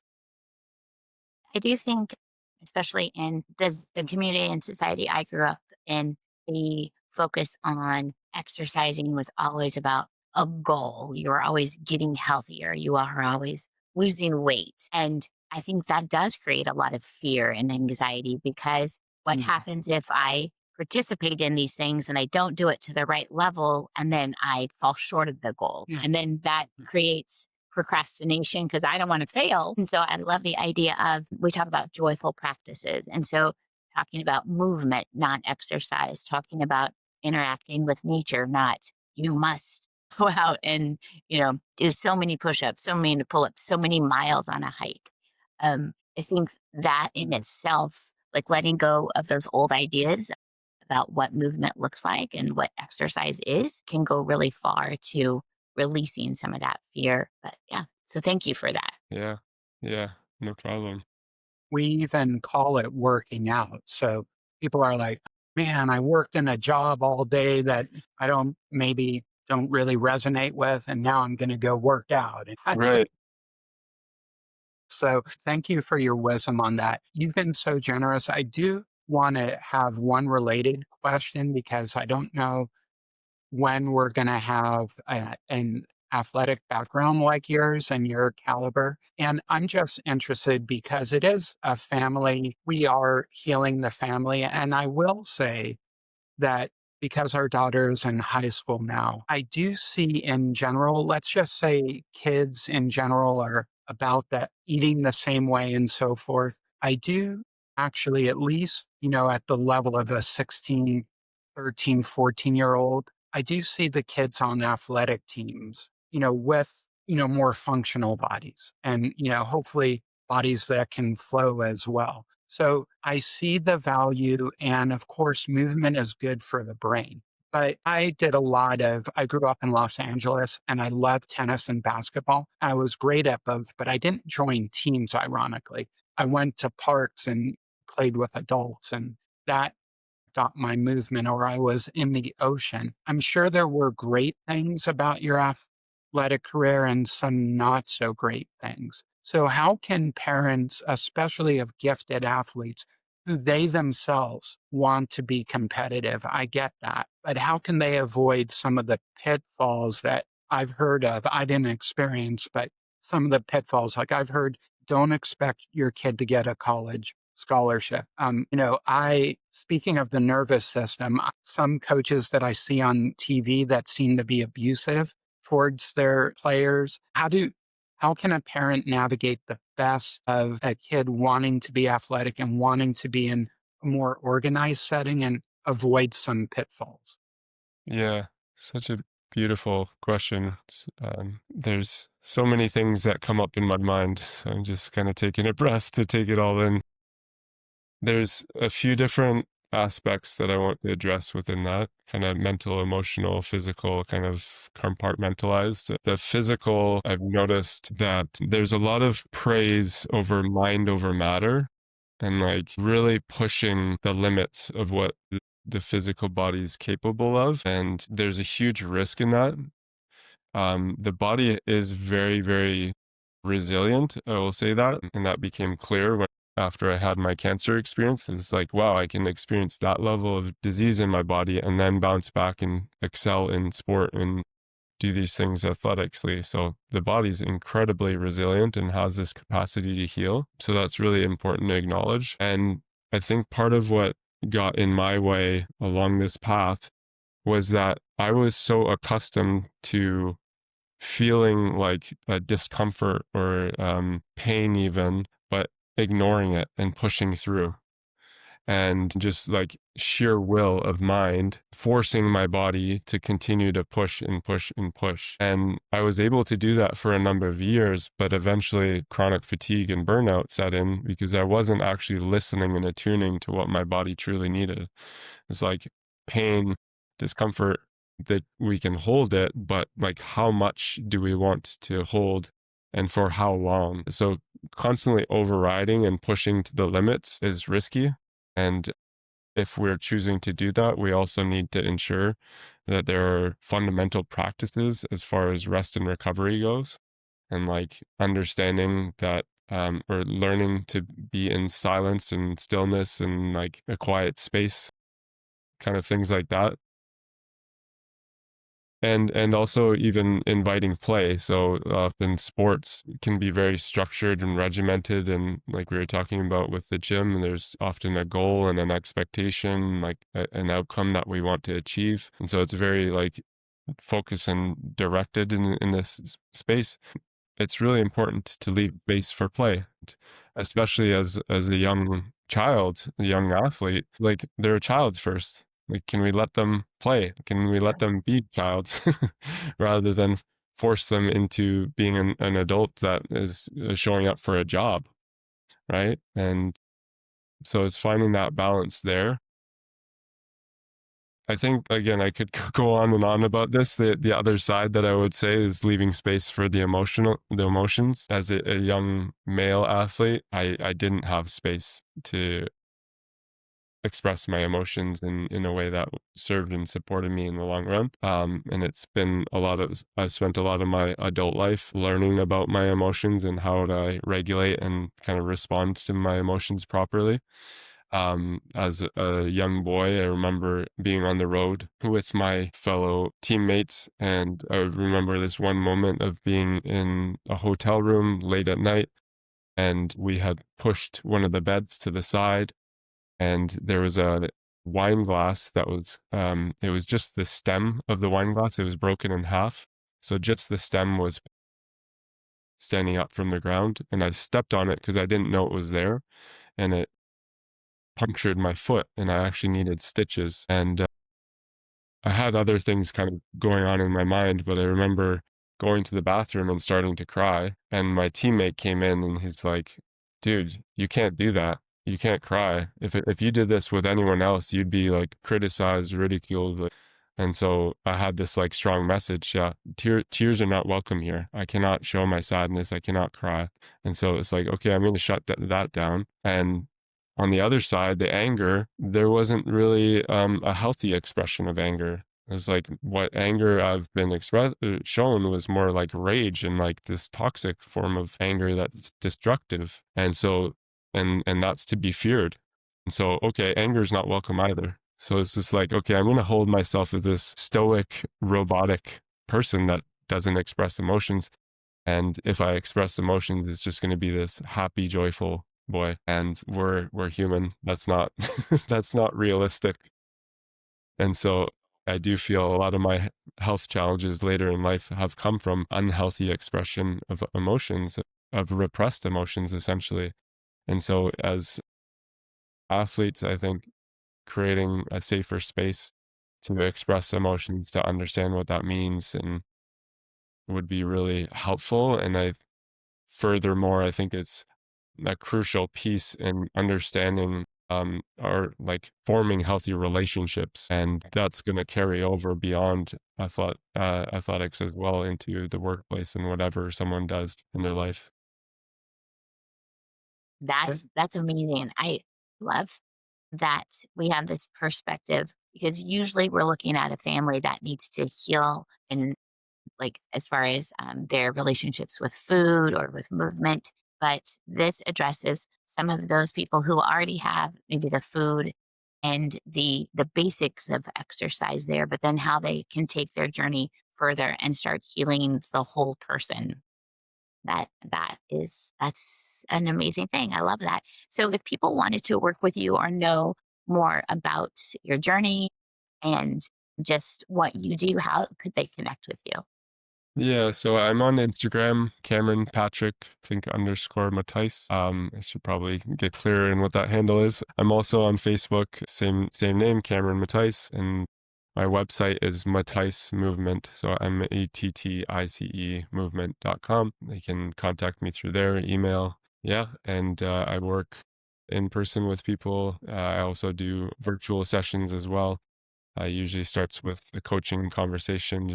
Speaker 2: I do think, especially in the community and society I grew up in, the focus on exercising was always about a goal. You are always getting healthier. You are always losing weight. And I think that does create a lot of fear and anxiety because what happens if I participate in these things and I don't do it to the right level and then I fall short of the goal?
Speaker 3: Yeah.
Speaker 2: And then that creates procrastination because I don't want to fail. And so I love the idea of, we talk about joyful practices. And so talking about movement, not exercise, talking about interacting with nature, not you must go out and, do so many push-ups, so many pull-ups, so many miles on a hike. I think that in itself, like letting go of those old ideas about what movement looks like and what exercise is, can go really far to releasing some of that fear. But yeah, so thank you for that.
Speaker 4: Yeah. Yeah. No problem.
Speaker 3: We even call it working out. So people are like, man, I worked in a job all day that I don't really resonate with, and now I'm going to go work out.
Speaker 4: Right.
Speaker 3: So thank you for your wisdom on that. You've been so generous. I do want to have one related question because I don't know when we're going to have an athletic background like yours and your caliber. And I'm just interested because it is a family. We are healing the family. And I will say that because our daughter's in high school now, I do see in general, let's just say kids in general are about that eating the same way and so forth. I do actually, at least, at the level of a 16, 13, 14-year old, I do see the kids on athletic teams, with, more functional bodies and, hopefully bodies that can flow as well. So I see the value. And of course, movement is good for the brain. But I grew up in Los Angeles and I loved tennis and basketball. I was great at both, but I didn't join teams, ironically. I went to parks and played with adults, and that got my movement, or I was in the ocean. I'm sure there were great things about your athletic career and some not so great things. So, how can parents, especially of gifted athletes, who they themselves want to be competitive? I get that. But how can they avoid some of the pitfalls that I've heard of? I didn't experience, but some of the pitfalls, like I've heard, don't expect your kid to get a college scholarship. Speaking of the nervous system, some coaches that I see on TV that seem to be abusive towards their players, how can a parent navigate the best of a kid wanting to be athletic and wanting to be in a more organized setting and avoid some pitfalls?
Speaker 4: Yeah. Such a beautiful question. There's so many things that come up in my mind. So I'm just kind of taking a breath to take it all in. There's a few different aspects that I want to address within that kind of mental, emotional, physical, kind of compartmentalized. The physical, I've noticed that there's a lot of praise over mind over matter and like really pushing the limits of what the physical body is capable of. And there's a huge risk in that. The body is very, very resilient. I will say that. And that became clear after I had my cancer experience. It was like, wow, I can experience that level of disease in my body and then bounce back and excel in sport and do these things athletically. So the body's incredibly resilient and has this capacity to heal. So that's really important to acknowledge. And I think part of what got in my way along this path was that I was so accustomed to feeling like a discomfort or pain even, but ignoring it and pushing through. And just like sheer will of mind, forcing my body to continue to push and push and push. And I was able to do that for a number of years, but eventually chronic fatigue and burnout set in because I wasn't actually listening and attuning to what my body truly needed. It's like pain, discomfort, that we can hold it, but like how much do we want to hold and for how long? So constantly overriding and pushing to the limits is risky. And if we're choosing to do that, we also need to ensure that there are fundamental practices as far as rest and recovery goes, and like understanding that or learning to be in silence and stillness and like a quiet space, kind of things like that. And also even inviting play. So often sports can be very structured and regimented, and like we were talking about with the gym, there's often a goal and an expectation, like an outcome that we want to achieve. And so it's very like focused and directed in this space. It's really important to leave space for play, especially as a young child, a young athlete. Like they're a child first. Like, can we let them play? Can we let them be a child rather than force them into being an adult that is showing up for a job, right? And so it's finding that balance there. I think, again, I could go on and on about this. The other side that I would say is leaving space for the emotions. As a young male athlete, I didn't have space to express my emotions in a way that served and supported me in the long run. And I've spent a lot of my adult life learning about my emotions and how to regulate and kind of respond to my emotions properly. As a young boy, I remember being on the road with my fellow teammates, and I remember this one moment of being in a hotel room late at night, and we had pushed one of the beds to the side, and there was a wine glass that was, it was just the stem of the wine glass. It was broken in half. So just the stem was standing up from the ground, and I stepped on it because I didn't know it was there, and it punctured my foot, and I actually needed stitches. And I had other things kind of going on in my mind, but I remember going to the bathroom and starting to cry. And my teammate came in and he's like, dude, you can't do that. You can't cry. If you did this with anyone else, you'd be like criticized, ridiculed. And so I had this like strong message. Yeah, tears are not welcome here. I cannot show my sadness. I cannot cry. And so it's like, okay, I'm going to shut that down. And on the other side, the anger, there wasn't really a healthy expression of anger. It was like what anger I've been shown was more like rage and like this toxic form of anger that's destructive. And so, and that's to be feared. And so, okay, anger is not welcome either. So it's just like, okay, I'm going to hold myself as this stoic, robotic person that doesn't express emotions. And if I express emotions, it's just going to be this happy, joyful boy. And we're human. That's not that's not realistic. And so I do feel a lot of my health challenges later in life have come from unhealthy expression of emotions, of repressed emotions, essentially. And so as athletes, I think creating a safer space to express emotions, to understand what that means, and would be really helpful. And furthermore, I think it's a crucial piece in understanding or like forming healthy relationships, and that's going to carry over beyond athletics as well into the workplace and whatever someone does in their life.
Speaker 2: That's amazing. And I love that we have this perspective because usually we're looking at a family that needs to heal and like as far as their relationships with food or with movement. But this addresses some of those people who already have maybe the food and the basics of exercise there, but then how they can take their journey further and start healing the whole person. That's an amazing thing. I love that. So if people wanted to work with you or know more about your journey and just what you do, how could they connect with you?
Speaker 4: Yeah, so I'm on Instagram, Cameron Patrick, I think underscore Mattice. I should probably get clearer in what that handle is. I'm also on Facebook, same name, Cameron Mattice, and my website is Mattice Movement. So Mattice movement.com. They can contact me through there, email. Yeah, and I work in person with people. I also do virtual sessions as well. Usually starts with a coaching conversation.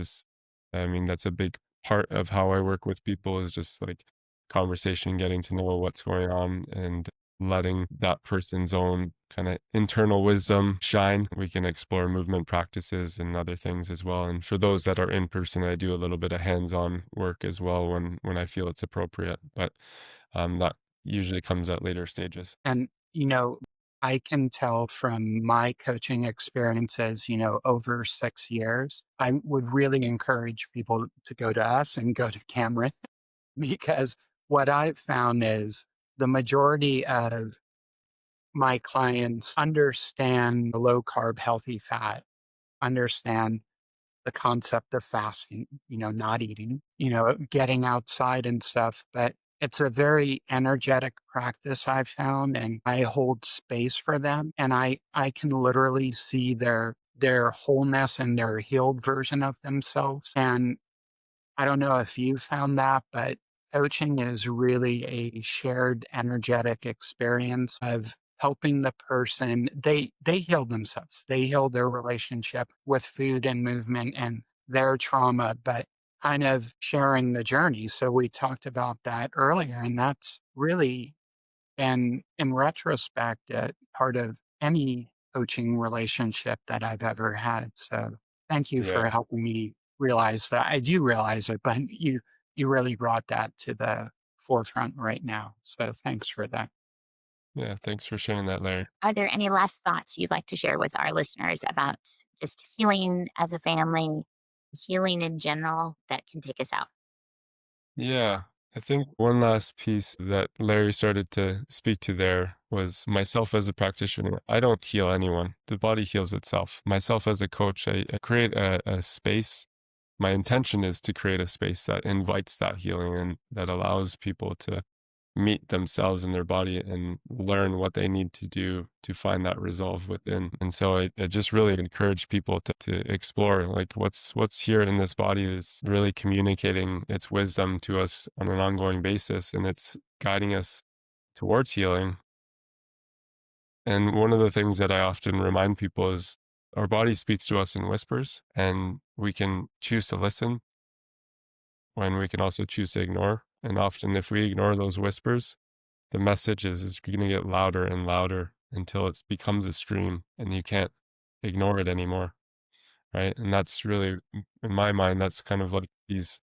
Speaker 4: I mean, that's a big part of how I work with people is just like conversation, getting to know what's going on and letting that person's own kind of internal wisdom shine. We can explore movement practices and other things as well. And for those that are in person, I do a little bit of hands-on work as well when I feel it's appropriate. But that usually comes at later stages.
Speaker 3: And, I can tell from my coaching experiences, over 6 years, I would really encourage people to go to us and go to Cameron because what I've found is the majority of my clients understand the low carb, healthy fat, understand the concept of fasting, not eating, getting outside and stuff. But it's a very energetic practice I've found, and I hold space for them. And I can literally see their wholeness and their healed version of themselves. And I don't know if you found that, but coaching is really a shared energetic experience of helping the person, they heal themselves. They heal their relationship with food and movement and their trauma, but kind of sharing the journey. So we talked about that earlier, and that's really, and in retrospect, part of any coaching relationship that I've ever had. So thank you
Speaker 4: Yeah.
Speaker 3: for helping me realize that. I do realize it, but you really brought that to the forefront right now. So thanks for that.
Speaker 4: Yeah. Thanks for sharing that, Larry.
Speaker 2: Are there any last thoughts you'd like to share with our listeners about just healing as a family, healing in general that can take us out?
Speaker 4: Yeah. I think one last piece that Larry started to speak to there was myself as a practitioner. I don't heal anyone. The body heals itself. Myself as a coach, I create a space. My intention is to create a space that invites that healing and that allows people to meet themselves in their body and learn what they need to do to find that resolve within. And so I just really encourage people to explore like what's here in this body is really communicating its wisdom to us on an ongoing basis, and it's guiding us towards healing. And one of the things that I often remind people is our body speaks to us in whispers, and we can choose to listen when we can also choose to ignore. And often if we ignore those whispers, the message is going to get louder and louder until it becomes a scream and you can't ignore it anymore. Right. And that's really, in my mind, that's kind of like these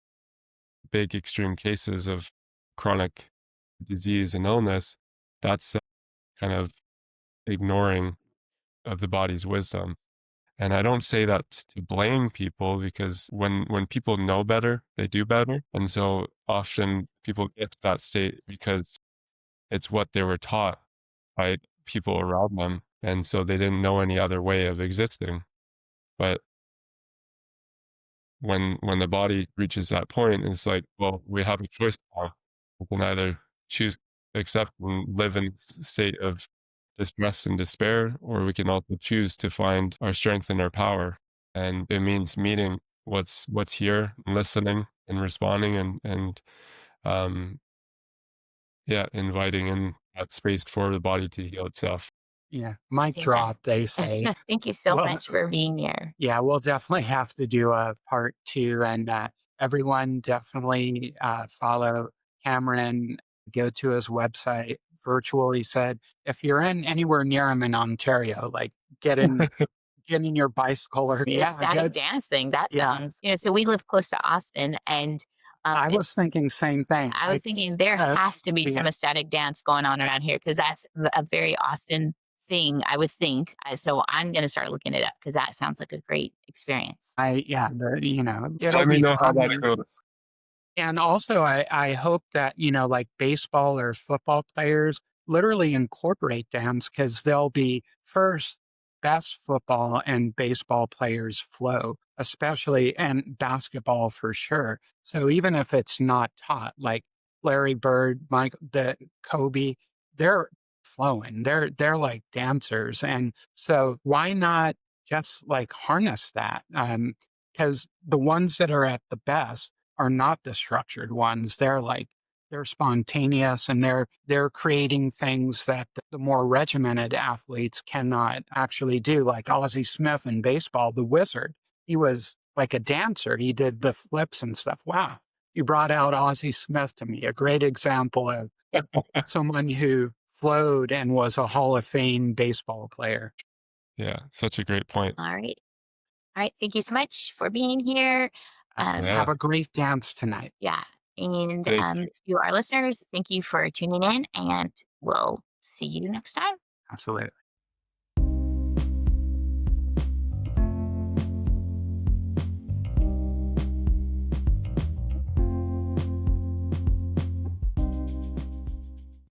Speaker 4: big extreme cases of chronic disease and illness. That's kind of ignoring of the body's wisdom. And I don't say that to blame people, because when people know better, they do better. And so often people get to that state because it's what they were taught by people around them. And so they didn't know any other way of existing. But when the body reaches that point, it's like, well, we have a choice now. We can either choose to accept and live in a state of distress and despair, or we can also choose to find our strength and our power. And it means meeting what's here, listening and responding, and um, yeah, inviting in that space for the body to heal itself.
Speaker 3: Yeah. Mic
Speaker 2: I think that.
Speaker 3: drop, they say.
Speaker 2: Thank you so
Speaker 3: Well,
Speaker 2: much for being here.
Speaker 3: yeah, we'll definitely have to do a part two. And everyone definitely follow Cameron, go to his website, virtual. He said, if you're in anywhere near him in Ontario, like get in, get in your bicycle or,
Speaker 2: The
Speaker 3: yeah,
Speaker 2: ecstatic
Speaker 3: go.
Speaker 2: dance thing, that
Speaker 3: Yeah.
Speaker 2: sounds, so we live close to Austin, and
Speaker 3: I was thinking same thing.
Speaker 2: I was thinking there
Speaker 3: Uh,
Speaker 2: has to be
Speaker 3: yeah,
Speaker 2: some ecstatic dance going on around here because that's a very Austin thing, I would think. So I'm going to start looking it up because that sounds like a great experience.
Speaker 3: yeah, it'll
Speaker 4: Let me
Speaker 3: be
Speaker 4: know how
Speaker 3: fun.
Speaker 4: that goes.
Speaker 3: And also, I hope that, like baseball or football players literally incorporate dance because they'll be first best football and baseball players flow, especially, and basketball for sure. So even if it's not taught, like Larry Bird, Mike, the Kobe, they're flowing. They're like dancers. And so why not just like harness that? Because the ones that are at the best are not the structured ones. They're spontaneous, and they're creating things that the more regimented athletes cannot actually do. Like Ozzie Smith in baseball, the wizard. He was like a dancer. He did the flips and stuff. Wow. You brought out Ozzie Smith to me, a great example of someone who flowed and was a Hall of Fame baseball player.
Speaker 4: Yeah, such a great point.
Speaker 2: All right. All right. Thank you so much for being here.
Speaker 4: Yeah.
Speaker 3: Have a great dance tonight.
Speaker 2: Yeah. And
Speaker 4: Thank you.
Speaker 2: to our listeners, thank you for tuning in, and we'll see you next time.
Speaker 3: Absolutely.